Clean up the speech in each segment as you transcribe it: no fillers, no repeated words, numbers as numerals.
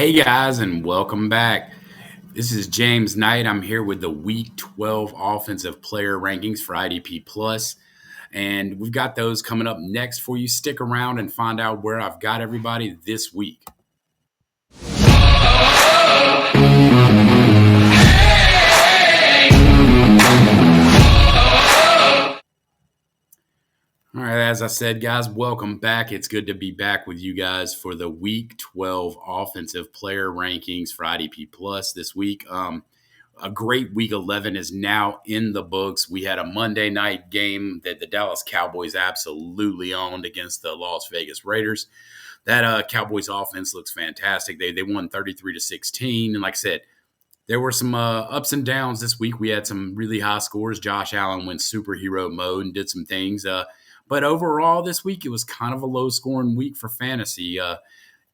Hey guys, and welcome back. This is James Knight. I'm here with the Week 12 offensive player rankings for IDP Plus, and we've got those coming up next for you. Stick around and find out where I've got everybody this week. All right, as I said, guys, welcome back. It's good to be back with you guys for the Week 12 offensive player rankings for IDP Plus this week. A great Week 11 is now in the books. We had a Monday night game that the Dallas Cowboys absolutely owned against the Las Vegas Raiders. That Cowboys offense looks fantastic. They won 33-16, and like I said, there were some ups and downs this week. We had some really high scores. Josh Allen went superhero mode and did some things. But overall, this week, it was kind of a low-scoring week for fantasy.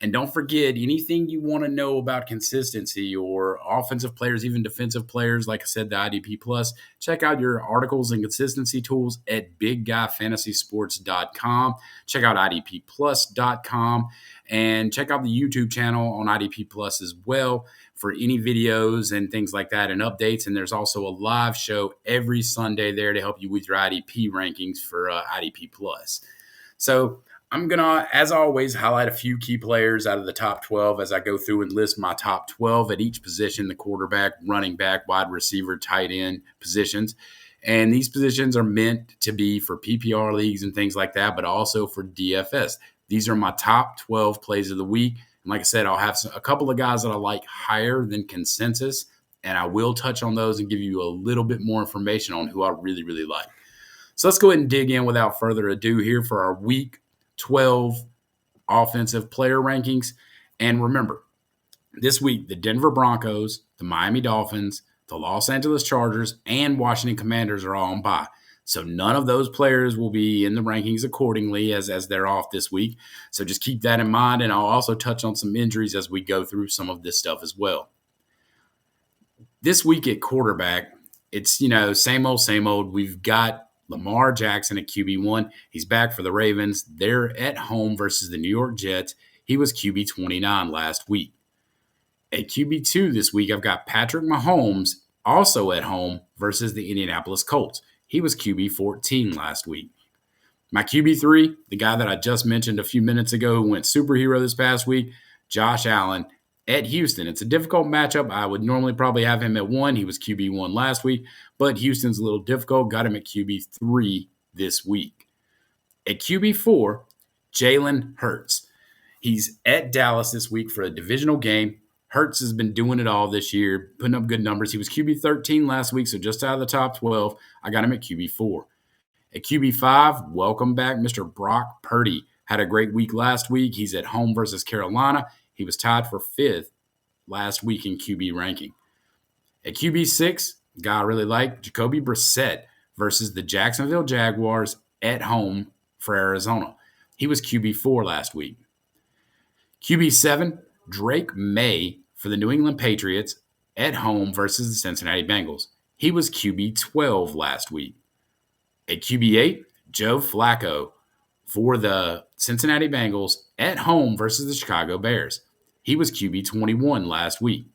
And don't forget, anything you want to know about consistency or offensive players, even defensive players, like I said, the IDP Plus, check out your articles and consistency tools at bigguyfantasysports.com. Check out idpplus.com and check out the YouTube channel on IDP Plus as well for any videos and things like that and updates. And there's also a live show every Sunday there to help you with your IDP rankings for IDP Plus. So I'm going to, as always, highlight a few key players out of the top 12 as I go through and list my top 12 at each position, the quarterback, running back, wide receiver, tight end positions. And these positions are meant to be for PPR leagues and things like that, but also for DFS. These are my top 12 plays of the week. And like I said, I'll have a couple of guys that I like higher than consensus, and I will touch on those and give you a little bit more information on who I really, really like. So let's go ahead and dig in without further ado here for our Week 12 offensive player rankings. And remember, this week, the Denver Broncos, the Miami Dolphins, the Los Angeles Chargers, and Washington Commanders are all on bye. So none of those players will be in the rankings accordingly as they're off this week. So just keep that in mind, and I'll also touch on some injuries as we go through some of this stuff as well. This week at quarterback, it's, same old. We've got Lamar Jackson at QB1. He's back for the Ravens. They're at home versus the New York Jets. He was QB 29 last week. At QB2 this week, I've got Patrick Mahomes also at home versus the Indianapolis Colts. He was QB 14 last week. My QB3, the guy that I just mentioned a few minutes ago who went superhero this past week, Josh Allen at Houston. It's a difficult matchup. I would normally probably have him at 1. He was QB1 last week, but Houston's a little difficult. Got him at QB3 this week. At QB4, Jalen Hurts. He's at Dallas this week for a divisional game. Hurts has been doing it all this year, putting up good numbers. He was QB 13 last week, so just out of the top 12. I got him at QB 4. At QB 5, welcome back, Mr. Brock Purdy. Had a great week last week. He's at home versus Carolina. He was tied for 5th last week in QB ranking. At QB 6, guy I really like, Jacoby Brissett versus the Jacksonville Jaguars at home for Arizona. He was QB 4 last week. QB 7, Drake Maye for the New England Patriots at home versus the Cincinnati Bengals. He was QB 12 last week. At QB 8, Joe Flacco for the Cincinnati Bengals at home versus the Chicago Bears. He was QB 21 last week.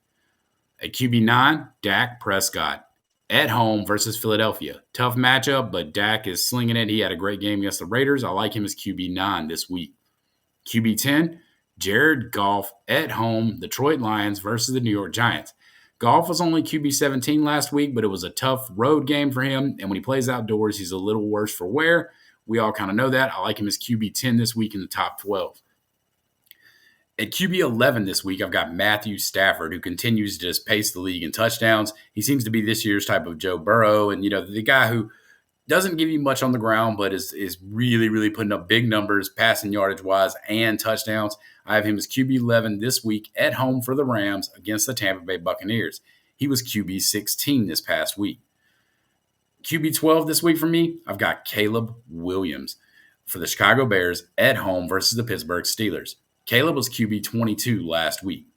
At QB 9, Dak Prescott at home versus Philadelphia. Tough matchup, but Dak is slinging it. He had a great game against the Raiders. I like him as QB 9 this week. QB 10, Jared Goff at home, Detroit Lions versus the New York Giants. Goff was only QB 17 last week, but it was a tough road game for him. And when he plays outdoors, he's a little worse for wear. We all kind of know that. I like him as QB 10 this week in the top 12. At QB 11 this week, I've got Matthew Stafford, who continues to just pace the league in touchdowns. He seems to be this year's type of Joe Burrow. And, the guy who doesn't give you much on the ground, but is really, really putting up big numbers, passing yardage-wise and touchdowns. I have him as QB 11 this week at home for the Rams against the Tampa Bay Buccaneers. He was QB 16 this past week. QB 12 this week for me, I've got Caleb Williams for the Chicago Bears at home versus the Pittsburgh Steelers. Caleb was QB 22 last week.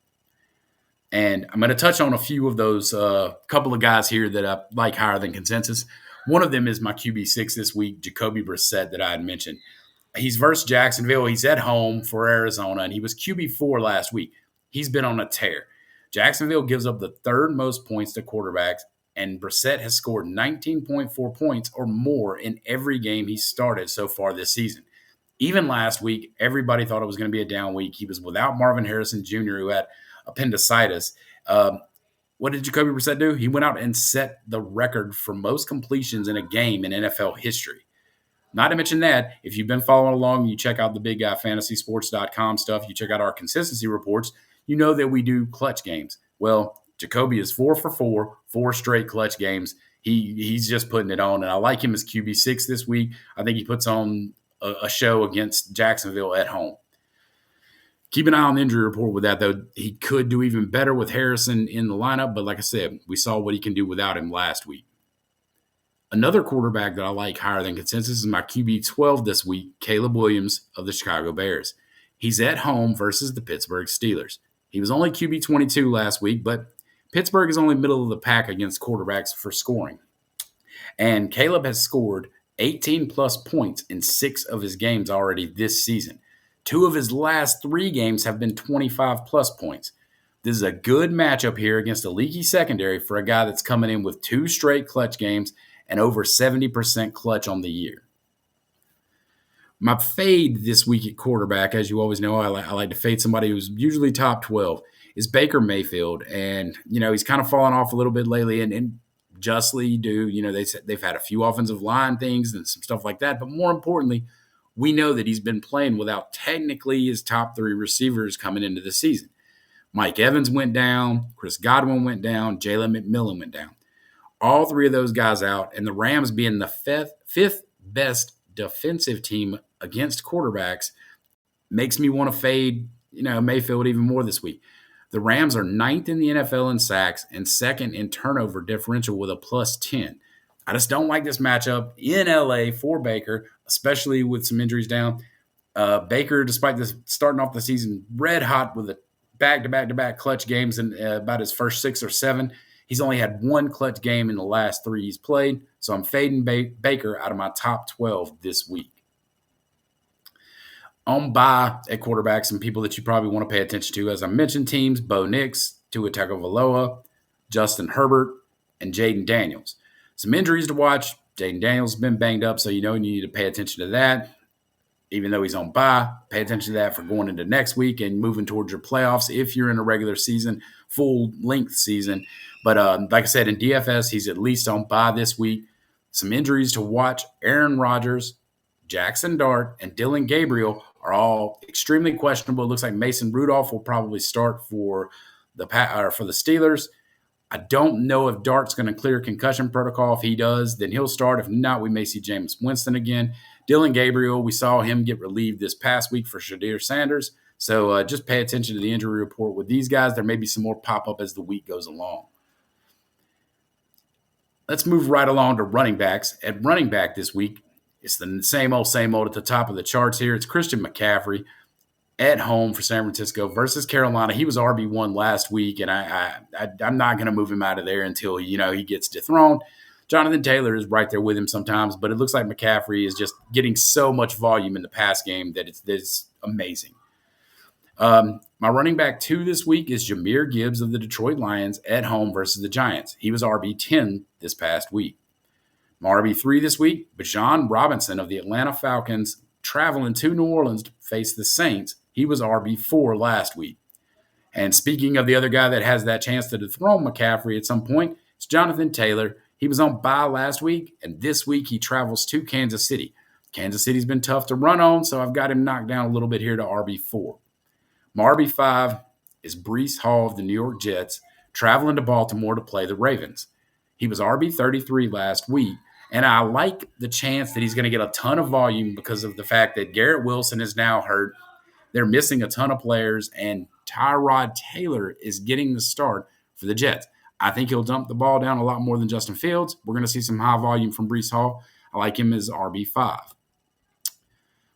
And I'm going to touch on a few of those couple of guys here that I like higher than consensus. One of them is my QB 6 this week, Jacoby Brissett, that I had mentioned. He's versus Jacksonville. He's at home for Arizona, and he was QB 4 last week. He's been on a tear. Jacksonville gives up the third most points to quarterbacks, and Brissett has scored 19.4 points or more in every game he started so far this season. Even last week, everybody thought it was going to be a down week. He was without Marvin Harrison Jr., who had appendicitis. What did Jacoby Brissett do? He went out and set the record for most completions in a game in NFL history. Not to mention that, if you've been following along, you check out the big Guy Fantasy Sports.com stuff, you check out our consistency reports, you know that we do clutch games. Well, Jacoby is 4 for 4 straight clutch games. He's just putting it on, and I like him as QB6 this week. I think he puts on a show against Jacksonville at home. Keep an eye on the injury report with that, though. He could do even better with Harrison in the lineup, but like I said, we saw what he can do without him last week. Another quarterback that I like higher than consensus is my QB 12 this week, Caleb Williams of the Chicago Bears. He's at home versus the Pittsburgh Steelers. He was only QB 22 last week, but Pittsburgh is only middle of the pack against quarterbacks for scoring. And Caleb has scored 18-plus points in 6 of his games already this season. 2 of his last 3 games have been 25-plus points. This is a good matchup here against a leaky secondary for a guy that's coming in with 2 straight clutch games and over 70% clutch on the year. My fade this week at quarterback, as you always know, I like to fade somebody who's usually top 12, is Baker Mayfield. And, he's kind of fallen off a little bit lately, and justly due. They've had a few offensive line things and some stuff like that. But more importantly, we know that he's been playing without technically his top 3 receivers coming into the season. Mike Evans went down, Chris Godwin went down, Jalen McMillan went down. All 3 of those guys out, and the Rams being the fifth best defensive team against quarterbacks makes me want to fade, Mayfield even more this week. The Rams are 9th in the NFL in sacks and 2nd in turnover differential with a +10. I just don't like this matchup in LA for Baker, especially with some injuries down. Baker, despite this starting off the season red hot with a back-to-back clutch games in about his first 6 or 7, he's only had 1 clutch game in the last 3 he's played, so I'm fading Baker out of my top 12 this week. On bye at quarterback, some people that you probably want to pay attention to, as I mentioned, teams: Bo Nix, Tua Tagovailoa, Justin Herbert, and Jaden Daniels. Some injuries to watch. Jaden Daniels has been banged up, so you need to pay attention to that. Even though he's on bye, pay attention to that for going into next week and moving towards your playoffs if you're in a regular season, full-length season. But like I said, in DFS, he's at least on bye this week. Some injuries to watch: Aaron Rodgers, Jackson Dart, and Dylan Gabriel are all extremely questionable. It looks like Mason Rudolph will probably start for the Steelers. I don't know if Dart's going to clear concussion protocol. If he does, then he'll start. If not, we may see Jameis Winston again. Dylan Gabriel, we saw him get relieved this past week for Shadir Sanders. So just pay attention to the injury report with these guys. There may be some more pop-up as the week goes along. Let's move right along to running backs. At running back this week, it's the same old at the top of the charts here. It's Christian McCaffrey at home for San Francisco versus Carolina. He was RB1 last week, and I'm not going to move him out of there until he gets dethroned. Jonathan Taylor is right there with him sometimes, but it looks like McCaffrey is just getting so much volume in the pass game that it's amazing. My running back 2 this week is Jahmyr Gibbs of the Detroit Lions at home versus the Giants. He was RB10 this past week. My RB3 this week, Bijan Robinson of the Atlanta Falcons, traveling to New Orleans to face the Saints. He was RB4 last week. And speaking of the other guy that has that chance to dethrone McCaffrey at some point, it's Jonathan Taylor. He was on bye last week, and this week he travels to Kansas City. Kansas City's been tough to run on, so I've got him knocked down a little bit here to RB4. My RB5 is Breece Hall of the New York Jets, traveling to Baltimore to play the Ravens. He was RB33 last week, and I like the chance that he's going to get a ton of volume because of the fact that Garrett Wilson is now hurt. They're missing a ton of players, and Tyrod Taylor is getting the start for the Jets. I think he'll dump the ball down a lot more than Justin Fields. We're going to see some high volume from Breece Hall. I like him as RB5.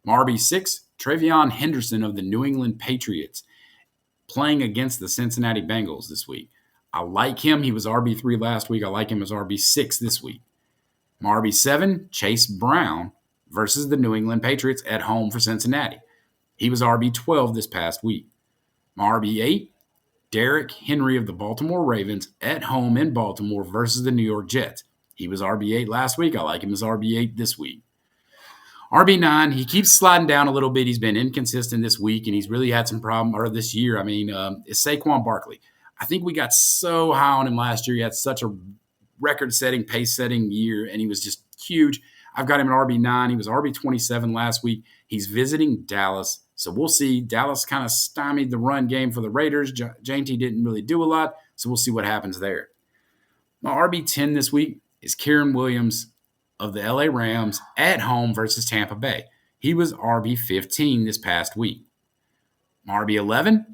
My RB6, Travion Henderson of the New England Patriots, playing against the Cincinnati Bengals this week. I like him. He was RB3 last week. I like him as RB6 this week. My RB7, Chase Brown versus the New England Patriots at home for Cincinnati. He was RB12 this past week. My RB8, Derrick Henry of the Baltimore Ravens at home in Baltimore versus the New York Jets. He was RB8 last week. I like him as RB8 this week. RB9, he keeps sliding down a little bit. He's been inconsistent this week, and he's really had some problem or this year. Is Saquon Barkley. I think we got so high on him last year. He had such a record-setting, pace-setting year, and he was just huge. I've got him at RB9. He was RB27 last week. He's visiting Dallas, so we'll see. Dallas kind of stymied the run game for the Raiders. Jainty didn't really do a lot, so we'll see what happens there. My RB10 this week is Kieran Williams of the LA Rams at home versus Tampa Bay. He was RB15 this past week. My RB11,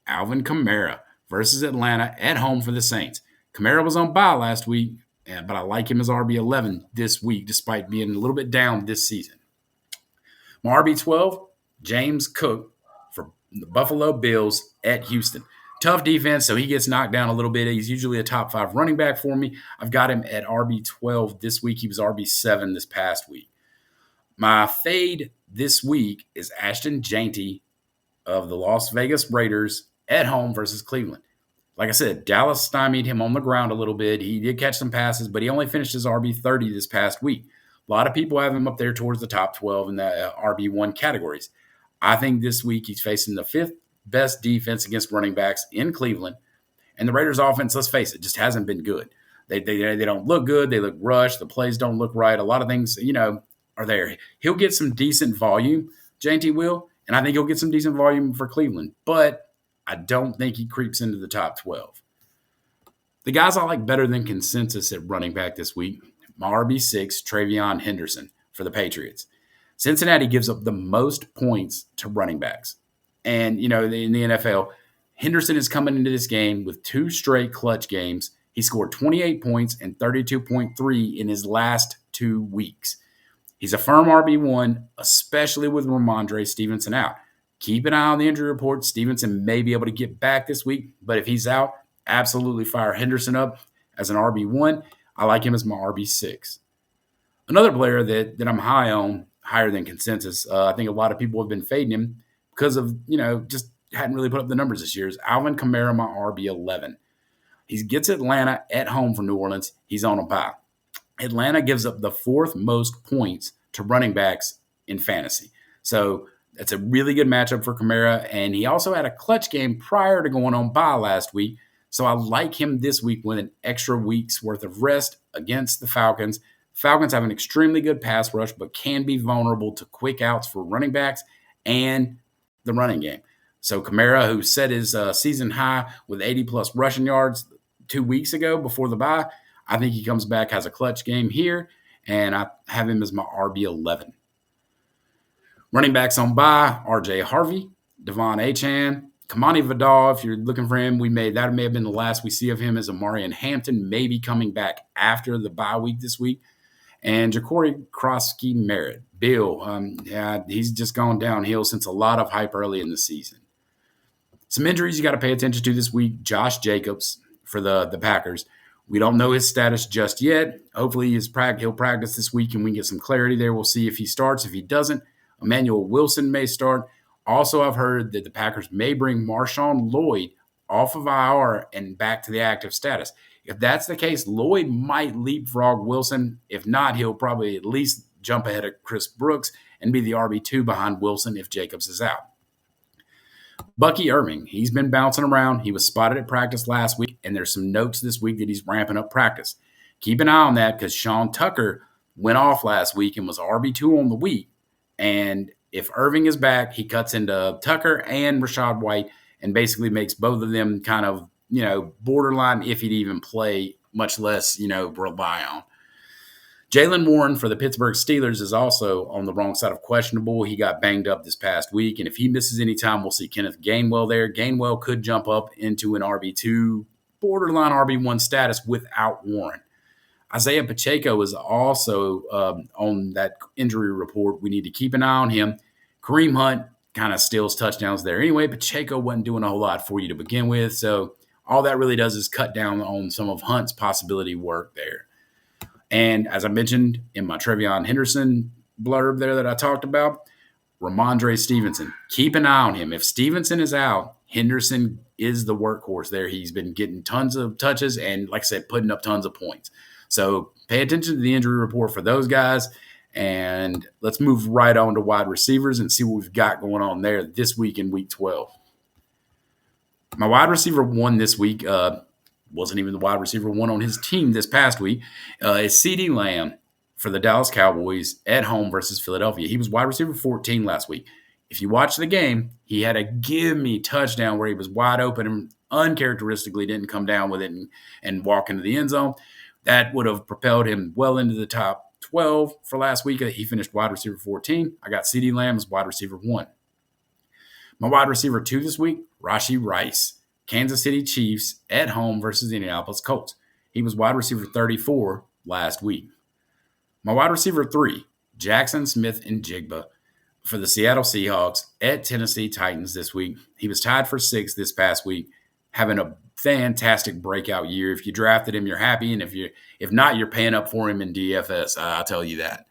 Alvin Kamara versus Atlanta at home for the Saints. Kamara was on bye last week, but I like him as RB11 this week, despite being a little bit down this season. My RB12, James Cook for the Buffalo Bills at Houston. Tough defense, so he gets knocked down a little bit. He's usually a top 5 running back for me. I've got him at RB12 this week. He was RB7 this past week. My fade this week is Ashton Jainty of the Las Vegas Raiders at home versus Cleveland. Like I said, Dallas stymied him on the ground a little bit. He did catch some passes, but he only finished his RB30 this past week. A lot of people have him up there towards the top 12 in the RB1 categories. I think this week he's facing the 5th best defense against running backs in Cleveland. And the Raiders' offense, let's face it, just hasn't been good. They don't look good. They look rushed. The plays don't look right. A lot of things, are there. He'll get some decent volume, Jainty will, and I think he'll get some decent volume for Cleveland. But I don't think he creeps into the top 12. The guys I like better than consensus at running back this week, my RB6, Travion Henderson for the Patriots. Cincinnati gives up the most points to running backs. And, in the NFL, Henderson is coming into this game with 2 straight clutch games. He scored 28 points and 32.3 in his last 2 weeks. He's a firm RB1, especially with Ramondre Stevenson out. Keep an eye on the injury report. Stevenson may be able to get back this week, but if he's out, absolutely fire Henderson up as an RB1. I like him as my RB6. Another player that I'm high on, higher than consensus, I think a lot of people have been fading him, because of, just hadn't really put up the numbers this year, is Alvin Kamara, my RB11. He gets Atlanta at home for New Orleans. He's on a bye. Atlanta gives up the 4th most points to running backs in fantasy. So that's a really good matchup for Kamara. And he also had a clutch game prior to going on bye last week. So I like him this week with an extra week's worth of rest against the Falcons. Falcons have an extremely good pass rush, but can be vulnerable to quick outs for running backs and the running game. So Kamara, who set his season high with 80-plus rushing yards 2 weeks ago before the bye, I think he comes back, has a clutch game here, and I have him as my RB11. Running backs on bye, R.J. Harvey, Devon Achane, Kamani Vidal, if you're looking for him, that may have been the last we see of him, as Amari and Hampton may be coming back after the bye week this week. And Ja'Cory Krosky-Merritt. Bill, he's just gone downhill since a lot of hype early in the season. Some injuries you got to pay attention to this week. Josh Jacobs for the Packers. We don't know his status just yet. Hopefully he'll practice this week and we can get some clarity there. We'll see if he starts. If he doesn't, Emmanuel Wilson may start. Also, I've heard that the Packers may bring Marshawn Lloyd off of IR and back to the active status. If that's the case, Lloyd might leapfrog Wilson. If not, he'll probably at least jump ahead of Chris Brooks and be the RB2 behind Wilson if Jacobs is out. Bucky Irving, he's been bouncing around. He was spotted at practice last week, and there's some notes this week that he's ramping up practice. Keep an eye on that, because Sean Tucker went off last week and was RB2 on the week. And if Irving is back, he cuts into Tucker and Rachaad White and basically makes both of them kind of, borderline if he'd even play, much less, rely on. Jalen Warren for the Pittsburgh Steelers is also on the wrong side of questionable. He got banged up this past week, and if he misses any time, we'll see Kenneth Gainwell there. Gainwell could jump up into an RB2, borderline RB1 status without Warren. Isaiah Pacheco is also on that injury report. We need to keep an eye on him. Kareem Hunt kind of steals touchdowns there. Anyway, Pacheco wasn't doing a whole lot for you to begin with, so all that really does is cut down on some of Hunt's possibility work there. And as I mentioned in my Travion Henderson blurb there that I talked about, Ramondre Stevenson. Keep an eye on him. If Stevenson is out, Henderson is the workhorse there. He's been getting tons of touches and, like I said, putting up tons of points. So pay attention to the injury report for those guys. And let's move right on to wide receivers and see what we've got going on there this week in Week 12. My wide receiver one this week wasn't even the wide receiver one on his team this past week. Is CeeDee Lamb for the Dallas Cowboys at home versus Philadelphia. He was wide receiver 14 last week. If you watch the game, he had a give-me touchdown where he was wide open and uncharacteristically didn't come down with it and walk into the end zone. That would have propelled him well into the top 12 for last week. He finished wide receiver 14. I got CeeDee Lamb as wide receiver 1. My wide receiver 2 this week, Rashee Rice, Kansas City Chiefs at home versus the Indianapolis Colts. He was wide receiver 34 last week. My wide receiver 3, Jackson Smith-Njigba for the Seattle Seahawks at Tennessee Titans this week. He was tied for 6th this past week, having a fantastic breakout year. If you drafted him, you're happy, and if not, you're paying up for him in DFS. I'll tell you that.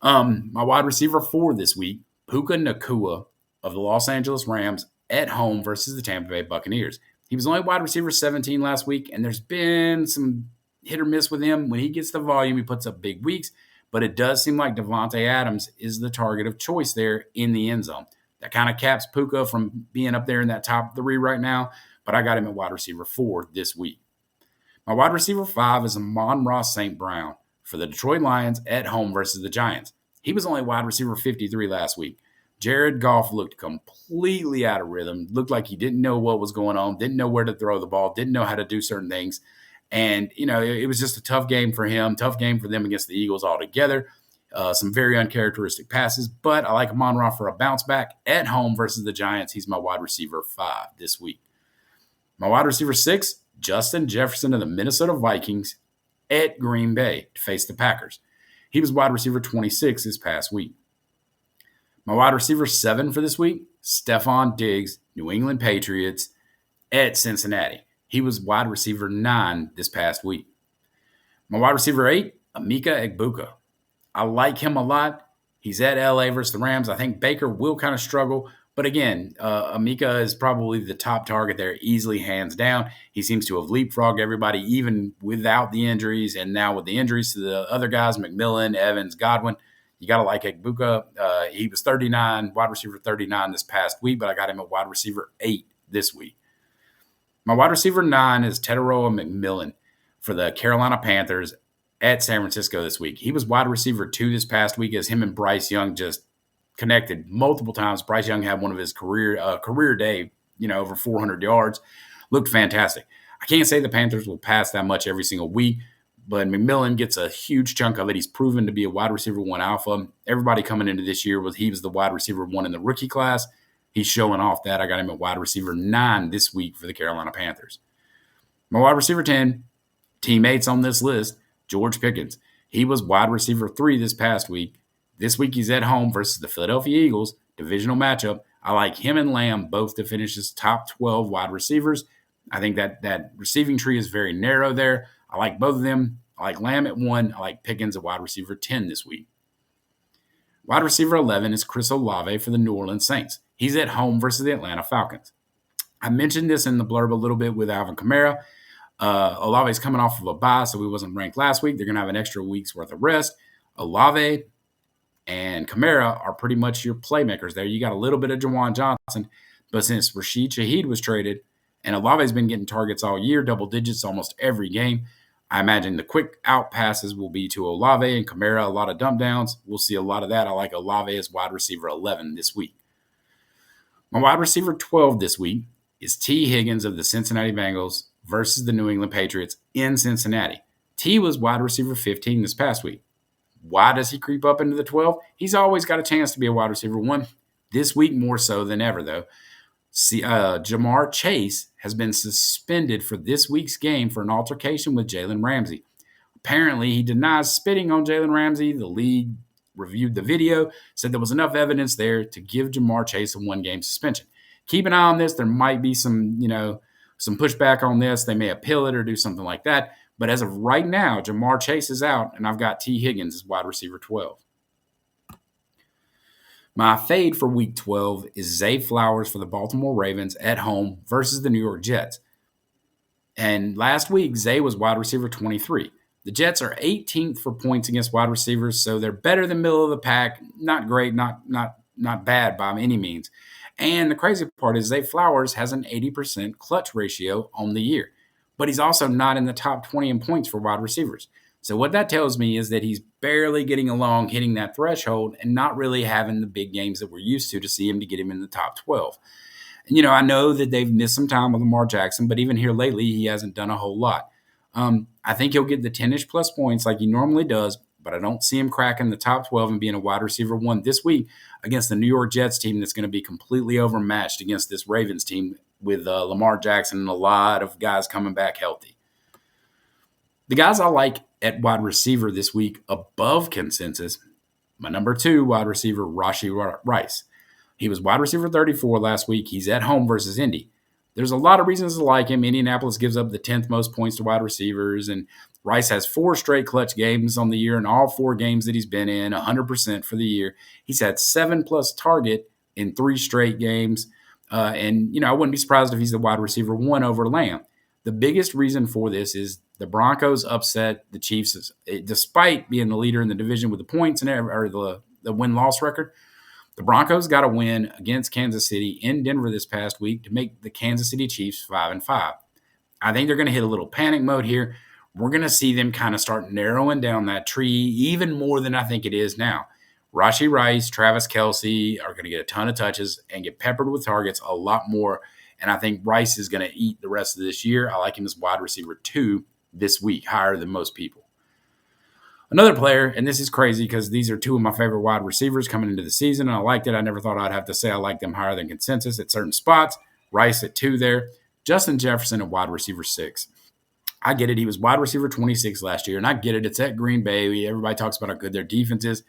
My wide receiver 4 this week, Puka Nacua of the Los Angeles Rams at home versus the Tampa Bay Buccaneers. He was only wide receiver 17 last week, and there's been some hit or miss with him. When he gets the volume, he puts up big weeks, but it does seem like Devontae Adams is the target of choice there in the end zone. That kind of caps Puka from being up there in that top 3 right now, but I got him at wide receiver 4 this week. My wide receiver 5 is Amon-Ra St. Brown for the Detroit Lions at home versus the Giants. He was only wide receiver 53 last week. Jared Goff looked completely out of rhythm, looked like he didn't know what was going on, didn't know where to throw the ball, didn't know how to do certain things. And, it was just a tough game for him, tough game for them against the Eagles altogether. Some very uncharacteristic passes, but I like Amon-Ra for a bounce back at home versus the Giants. He's my wide receiver 5 this week. My wide receiver 6, Justin Jefferson of the Minnesota Vikings at Green Bay to face the Packers. He was wide receiver 26 this past week. My wide receiver 7 for this week, Stephon Diggs, New England Patriots at Cincinnati. He was wide receiver 9 this past week. My wide receiver 8, Emeka Egbuka. I like him a lot. He's at LA versus the Rams. I think Baker will kind of struggle. But again, Emeka is probably the top target there, easily hands down. He seems to have leapfrogged everybody, even without the injuries. And now with the injuries to the other guys, McMillan, Evans, Godwin, you got to like Egbuka. He was 39, wide receiver 39 this past week, but I got him at wide receiver 8 this week. My wide receiver 9 is Teteroa McMillan for the Carolina Panthers at San Francisco this week. He was wide receiver 2 this past week as him and Bryce Young just connected multiple times. Bryce Young had one of his career day, over 400 yards. Looked fantastic. I can't say the Panthers will pass that much every single week, but McMillan gets a huge chunk of it. He's proven to be a wide receiver 1 alpha. Everybody coming into this year he was the wide receiver 1 in the rookie class. He's showing off that. I got him at wide receiver 9 this week for the Carolina Panthers. My wide receiver 10, teammates on this list, George Pickens. He was wide receiver 3 this past week. This week he's at home versus the Philadelphia Eagles, divisional matchup. I like him and Lamb both to finish as top 12 wide receivers. I think that receiving tree is very narrow there. I like both of them. I like Lamb at 1. I like Pickens at wide receiver 10 this week. Wide receiver 11 is Chris Olave for the New Orleans Saints. He's at home versus the Atlanta Falcons. I mentioned this in the blurb a little bit with Alvin Kamara. Olave's coming off of a bye, so he wasn't ranked last week. They're going to have an extra week's worth of rest. Olave and Kamara are pretty much your playmakers there. You got a little bit of Jawan Johnson, but since Rashid Shaheed was traded and Olave's been getting targets all year, double digits almost every game, I imagine the quick out passes will be to Olave and Kamara, a lot of dump downs. We'll see a lot of that. I like Olave as wide receiver 11 this week. My wide receiver 12 this week is T. Higgins of the Cincinnati Bengals versus the New England Patriots in Cincinnati. T was wide receiver 15 this past week. Why does he creep up into the 12? He's always got a chance to be a wide receiver 1. This week more so than ever, though. Ja'Marr Chase has been suspended for this week's game for an altercation with Jalen Ramsey. Apparently, he denies spitting on Jalen Ramsey. The league reviewed the video, said there was enough evidence there to give Ja'Marr Chase a 1-game suspension. Keep an eye on this. There might be some pushback on this. They may appeal it or do something like that. But as of right now, Ja'Marr Chase is out, and I've got T. Higgins as wide receiver 12. My fade for Week 12 is Zay Flowers for the Baltimore Ravens at home versus the New York Jets. And last week, Zay was wide receiver 23. The Jets are 18th for points against wide receivers, so they're better than middle of the pack. Not great, not bad by any means. And the crazy part is Zay Flowers has an 80% clutch ratio on the year, but he's also not in the top 20 in points for wide receivers. So what that tells me is that he's barely getting along, hitting that threshold, and not really having the big games that we're used to see him to get him in the top 12. And, I know that they've missed some time with Lamar Jackson, but even here lately, he hasn't done a whole lot. I think he'll get the 10-ish plus points like he normally does, but I don't see him cracking the top 12 and being a wide receiver 1 this week against the New York Jets team that's going to be completely overmatched against this Ravens team with Lamar Jackson and a lot of guys coming back healthy. The guys I like at wide receiver this week above consensus, my number 2 wide receiver, Rashee Rice. He was wide receiver 34 last week. He's at home versus Indy. There's a lot of reasons to like him. Indianapolis gives up the 10th most points to wide receivers, and Rice has 4 straight clutch games on the year in all 4 games that he's been in, 100% for the year. He's had 7-plus target in 3 straight games, and I wouldn't be surprised if he's the wide receiver 1 over Lamb. The biggest reason for this is the Broncos upset the Chiefs, despite being the leader in the division with the points and or the win-loss record. The Broncos got a win against Kansas City in Denver this past week to make the Kansas City Chiefs 5-5. I think they're going to hit a little panic mode here. We're going to see them kind of start narrowing down that tree even more than I think it is now. Rashee Rice, Travis Kelce are going to get a ton of touches and get peppered with targets a lot more. And I think Rice is going to eat the rest of this year. I like him as wide receiver 2 this week, higher than most people. Another player, and this is crazy because these are 2 of my favorite wide receivers coming into the season, and I liked it. I never thought I'd have to say I like them higher than consensus at certain spots. Rice at 2 there. Justin Jefferson at wide receiver 6. I get it. He was wide receiver 26 last year, and I get it. It's at Green Bay. Everybody talks about how good their defense is,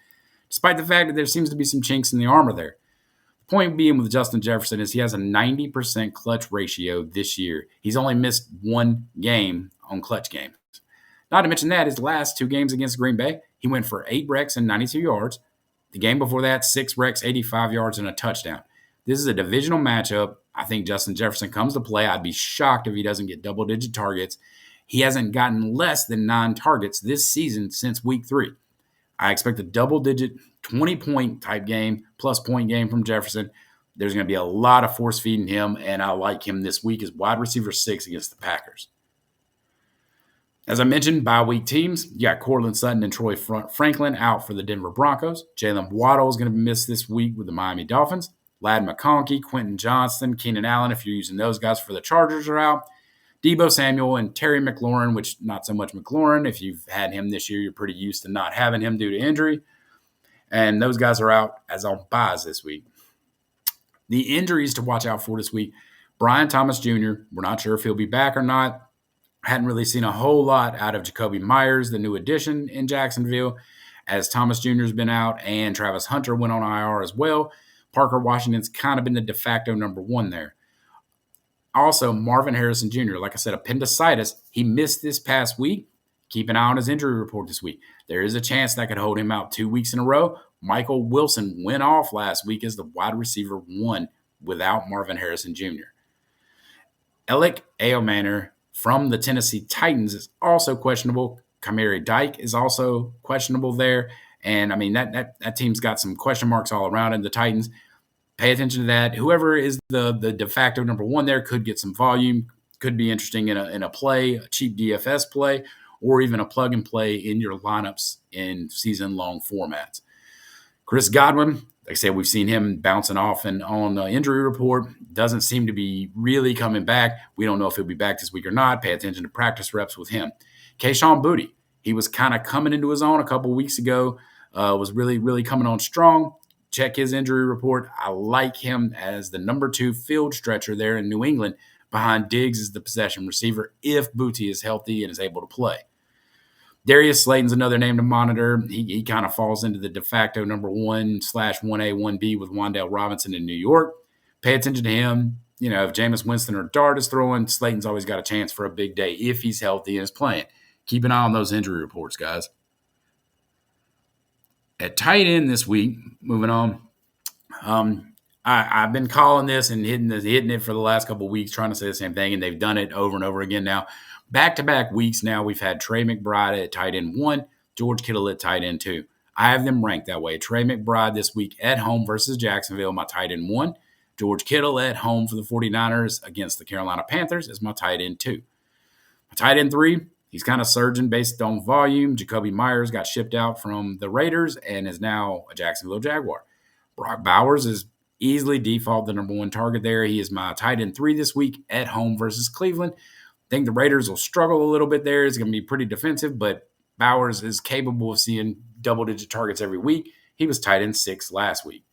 despite the fact that there seems to be some chinks in the armor there. The point being with Justin Jefferson is he has a 90% clutch ratio this year. He's only missed 1 game on clutch games. Not to mention that his last 2 games against Green Bay, he went for 8 recs and 92 yards. The game before that, 6 recs, 85 yards, and a touchdown. This is a divisional matchup. I think Justin Jefferson comes to play. I'd be shocked if he doesn't get double-digit targets. He hasn't gotten less than 9 targets this season since week 3. I expect a double-digit 20-point type game, plus point game from Jefferson. There's going to be a lot of force feeding him, and I like him this week as wide receiver 6 against the Packers. As I mentioned, bye-week teams, you got Courtland Sutton and Troy Franklin out for the Denver Broncos. Jalen Waddle is going to miss this week with the Miami Dolphins. Ladd McConkey, Quentin Johnston, Keenan Allen, if you're using those guys for the Chargers, are out. Deebo Samuel and Terry McLaurin, which not so much McLaurin. If you've had him this year, you're pretty used to not having him due to injury. And those guys are out as on buys this week. The injuries to watch out for this week, Brian Thomas Jr., we're not sure if he'll be back or not. Hadn't really seen a whole lot out of Jacoby Myers, the new addition in Jacksonville, as Thomas Jr. has been out and Travis Hunter went on IR as well. Parker Washington's kind of been the de facto number 1 there. Also, Marvin Harrison Jr., like I said, appendicitis. He missed this past week. Keep an eye on his injury report this week. There is a chance that could hold him out 2 weeks in a row. Michael Wilson went off last week as the wide receiver 1 without Marvin Harrison Jr. Alec Ayomanor from the Tennessee Titans is also questionable. Kamari Dyke is also questionable there. And, I mean, that team's got some question marks all around it. The Titans, pay attention to that. Whoever is the de facto number 1 there could get some volume, could be interesting in a play, a cheap DFS play, or even a plug-and-play in your lineups in season-long formats. Chris Godwin, like I said, we've seen him bouncing off and on the injury report. Doesn't seem to be really coming back. We don't know if he'll be back this week or not. Pay attention to practice reps with him. Kayshon Boutte, he was kind of coming into his own a couple weeks ago, was really, really coming on strong. Check his injury report. I like him as the number 2 field stretcher there in New England behind Diggs as the possession receiver if Boutte is healthy and is able to play. Darius Slayton's another name to monitor. He kind of falls into the de facto number 1/1A, 1B with Wan'Dale Robinson in New York. Pay attention to him. If Jameis Winston or Dart is throwing, Slayton's always got a chance for a big day if he's healthy and is playing. Keep an eye on those injury reports, guys. At tight end this week, moving on, I've been calling this and hitting it for the last couple of weeks, trying to say the same thing, and they've done it over and over again now. Back-to-back weeks now, we've had Trey McBride at tight end 1, George Kittle at tight end 2. I have them ranked that way. Trey McBride this week at home versus Jacksonville, my tight end 1. George Kittle at home for the 49ers against the Carolina Panthers is my tight end 2. My tight end 3, he's kind of surging based on volume. Jacoby Myers got shipped out from the Raiders and is now a Jacksonville Jaguar. Brock Bowers is easily default the number 1 target there. He is my tight end 3 this week at home versus Cleveland. I think the Raiders will struggle a little bit there. It's going to be pretty defensive, but Bowers is capable of seeing double-digit targets every week. He was tight end 6 last week.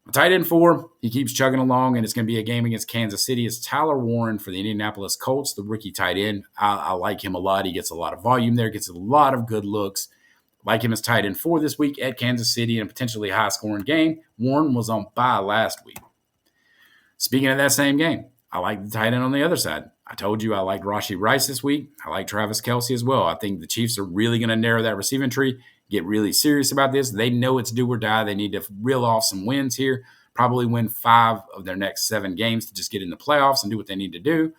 My tight end 4, he keeps chugging along, and it's going to be a game against Kansas City. It's Tyler Warren for the Indianapolis Colts, the rookie tight end. I like him a lot. He gets a lot of volume there, gets a lot of good looks. Like him as tight end 4 this week at Kansas City in a potentially high-scoring game. Warren was on bye last week. Speaking of that same game, I like the tight end on the other side. I told you I like Rashee Rice this week. I like Travis Kelce as well. I think the Chiefs are really going to narrow that receiving tree, get really serious about this. They know it's do or die. They need to reel off some wins here, probably win 5 of their next 7 games to just get in the playoffs and do what they need to do.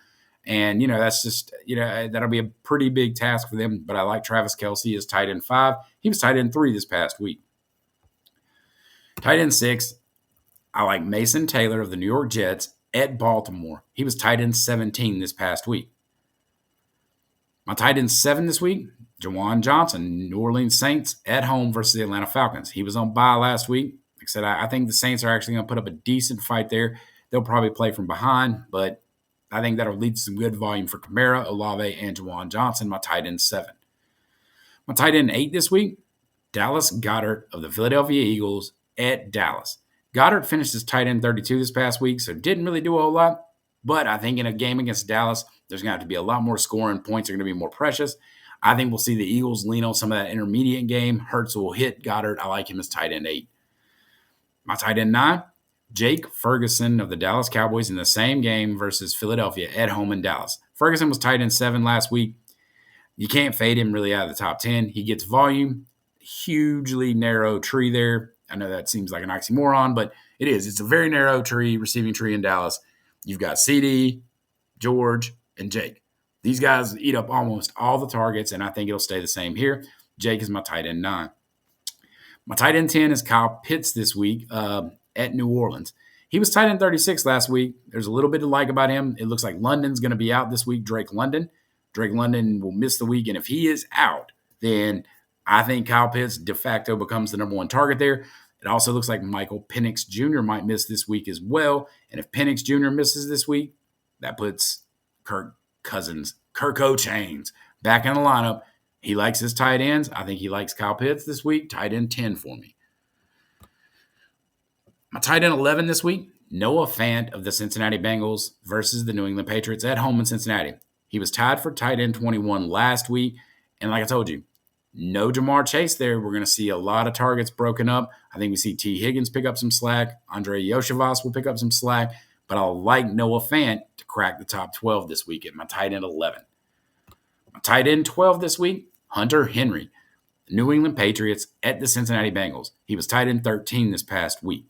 And, that's just, that'll be a pretty big task for them. But I like Travis Kelce as tight end 5. He was tight end 3 this past week. Tight end 6, I like Mason Taylor of the New York Jets at Baltimore. He was tight end 17 this past week. My tight end 7 this week, Juwan Johnson, New Orleans Saints at home versus the Atlanta Falcons. He was on bye last week. Like I said, I think the Saints are actually going to put up a decent fight there. They'll probably play from behind, but I think that'll lead to some good volume for Kamara, Olave, and Juwan Johnson, my tight end 7. My tight end 8 this week, Dallas Goedert of the Philadelphia Eagles at Dallas. Goddard finished his tight end 32 this past week, so didn't really do a whole lot. But I think in a game against Dallas, there's going to have to be a lot more scoring. Points are going to be more precious. I think we'll see the Eagles lean on some of that intermediate game. Hurts will hit Goddard. I like him as tight end 8. My tight end 9, Jake Ferguson of the Dallas Cowboys in the same game versus Philadelphia at home in Dallas. Ferguson was tight end 7 last week. You can't fade him really out of the top 10. He gets volume, hugely narrow tree there. I know that seems like an oxymoron, but it is. It's a very narrow tree, receiving tree in Dallas. You've got CeeDee, George, and Jake. These guys eat up almost all the targets, and I think it'll stay the same here. Jake is my tight end 9. My tight end 10 is Kyle Pitts this week at New Orleans. He was tight end 36 last week. There's a little bit to like about him. It looks like London's going to be out this week, Drake London. Drake London will miss the week, and if he is out, then I think Kyle Pitts de facto becomes the number 1 target there. It also looks like Michael Penix Jr. might miss this week as well. And if Penix Jr. misses this week, that puts Kirk Chainz back in the lineup. He likes his tight ends. I think he likes Kyle Pitts this week. Tight end 10 for me. My tight end 11 this week, Noah Fant of the Cincinnati Bengals versus the New England Patriots at home in Cincinnati. He was tied for tight end 21 last week. And like I told you, no Jamar Chase there. We're going to see a lot of targets broken up. I think we see T. Higgins pick up some slack. Andre Yoshivas will pick up some slack. But I'll like Noah Fant to crack the top 12 this week at my tight end 11. My tight end 12 this week, Hunter Henry, New England Patriots at the Cincinnati Bengals. He was tight end 13 this past week.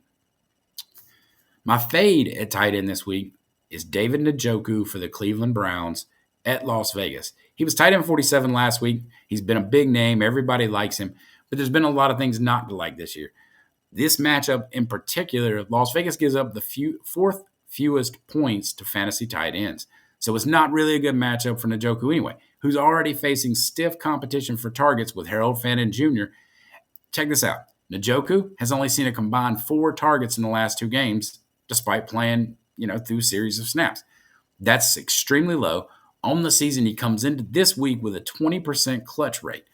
My fade at tight end this week is David Njoku for the Cleveland Browns at Las Vegas. He was tight end 47 last week. He's been a big name. Everybody likes him. But there's been a lot of things not to like this year. This matchup in particular, Las Vegas gives up the fourth fewest points to fantasy tight ends. So it's not really a good matchup for Njoku anyway, who's already facing stiff competition for targets with Harold Fannin Jr. Check this out. Njoku has only seen a combined 4 targets in the last 2 games, despite playing, through a series of snaps. That's extremely low. On the season, he comes into this week with a 20% clutch rate.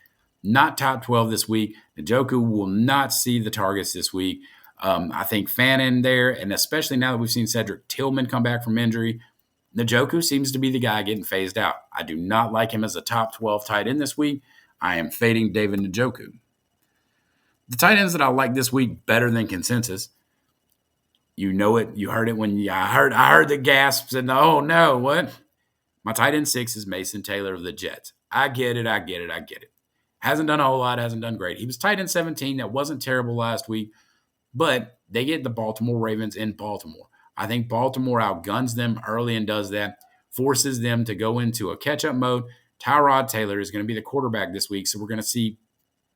Not top 12 this week. Njoku will not see the targets this week. I think Fannin there, and especially now that we've seen Cedric Tillman come back from injury, Njoku seems to be the guy getting phased out. I do not like him as a top 12 tight end this week. I am fading David Njoku. The tight ends that I like this week better than consensus, you know it. You heard it when I heard the gasps and oh no, what? My tight end 6 is Mason Taylor of the Jets. I get it. Hasn't done a whole lot, hasn't done great. He was tight end 17. That wasn't terrible last week, but they get the Baltimore Ravens in Baltimore. I think Baltimore outguns them early and does that, forces them to go into a catch-up mode. Tyrod Taylor is going to be the quarterback this week, so we're going to see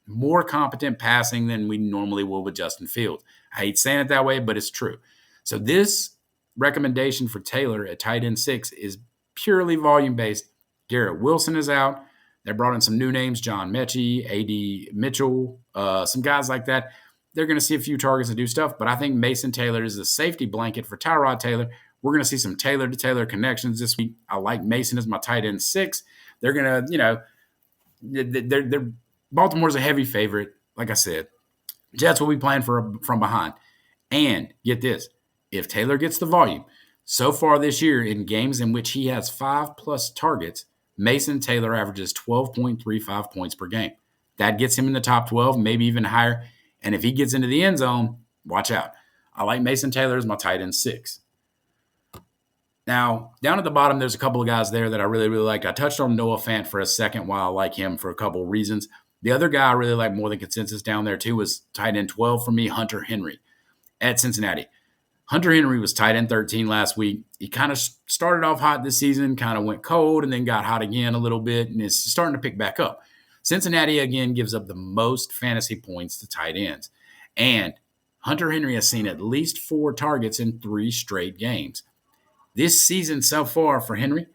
more competent passing than we normally will with Justin Fields. I hate saying it that way, but it's true. So this recommendation for Taylor at tight end 6 is purely volume-based. Garrett Wilson is out. They brought in some new names, John Mechie, A.D. Mitchell, some guys like that. They're going to see a few targets and do stuff, but I think Mason Taylor is a safety blanket for Tyrod Taylor. We're going to see some Taylor-to-Taylor connections this week. I like Mason as my tight end 6. They're going to, they're Baltimore's a heavy favorite. Like I said, Jets will be playing from behind. And get this, if Taylor gets the volume, so far this year in games in which he has 5+ targets, Mason Taylor averages 12.35 points per game. That gets him in the top 12, maybe even higher. And if he gets into the end zone, watch out. I like Mason Taylor as my tight end 6. Now, down at the bottom, there's a couple of guys there that I really, really like. I touched on Noah Fant for a second while I like him for a couple of reasons. The other guy I really like more than consensus down there, too, was tight end 12 for me, Hunter Henry at Cincinnati. Hunter Henry was tight end 13 last week. He kind of started off hot this season, kind of went cold, and then got hot again a little bit, and is starting to pick back up. Cincinnati, again, gives up the most fantasy points to tight ends. And Hunter Henry has seen at least 4 targets in 3 straight games. This season so far for Henry,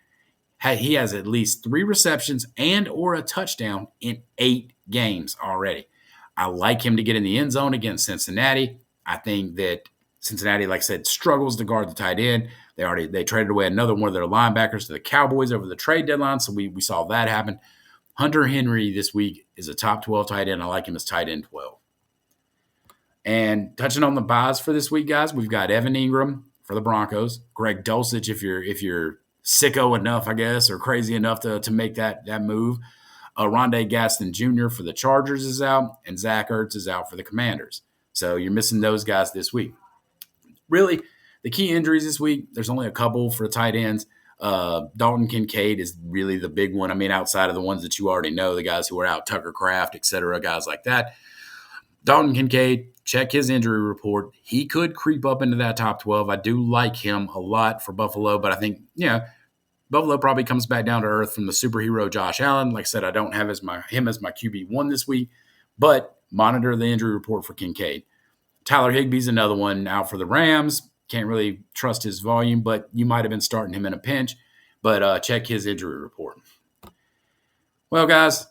he has at least 3 receptions and or a touchdown in 8 games already. I like him to get in the end zone against Cincinnati. I think that Cincinnati, like I said, struggles to guard the tight end. They traded away another one of their linebackers to the Cowboys over the trade deadline, so we saw that happen. Hunter Henry this week is a top 12 tight end. I like him as tight end 12. And touching on the buys for this week, guys, we've got Evan Ingram for the Broncos, Greg Dulcich if you're sicko enough, I guess, or crazy enough to make that move. Rondé Gaston Jr. for the Chargers is out, and Zach Ertz is out for the Commanders. So you're missing those guys this week. Really, the key injuries this week, there's only a couple for tight ends. Dalton Kincaid is really the big one. I mean, outside of the ones that you already know, the guys who are out, Tucker Kraft, et cetera, guys like that. Dalton Kincaid, check his injury report. He could creep up into that top 12. I do like him a lot for Buffalo, but I think, Buffalo probably comes back down to earth from the superhero Josh Allen. Like I said, I don't have him as my QB1 this week, but monitor the injury report for Kincaid. Tyler Higbee's another one out for the Rams. Can't really trust his volume, but you might have been starting him in a pinch. But check his injury report. Well, guys,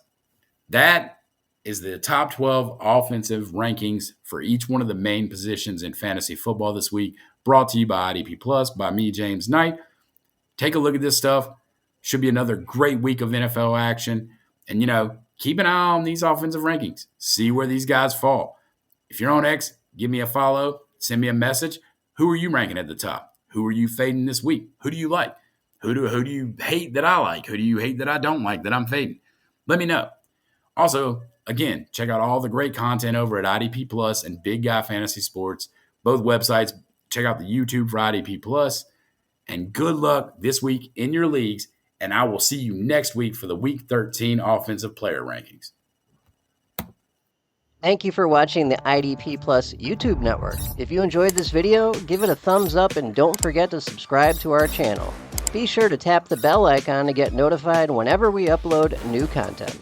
that is the top 12 offensive rankings for each one of the main positions in fantasy football this week, brought to you by IDP Plus, by me, James Knight. Take a look at this stuff. Should be another great week of NFL action. And, keep an eye on these offensive rankings. See where these guys fall. If you're on X, give me a follow. Send me a message. Who are you ranking at the top? Who are you fading this week? Who do you like? Who do you hate that I like? Who do you hate that I don't like that I'm fading? Let me know. Also, again, check out all the great content over at IDP Plus and Big Guy Fantasy Sports. Both websites. Check out the YouTube for IDP Plus. And good luck this week in your leagues. And I will see you next week for the Week 13 offensive player rankings. Thank you for watching the IDP Plus YouTube network. If you enjoyed this video, give it a thumbs up and don't forget to subscribe to our channel. Be sure to tap the bell icon to get notified whenever we upload new content.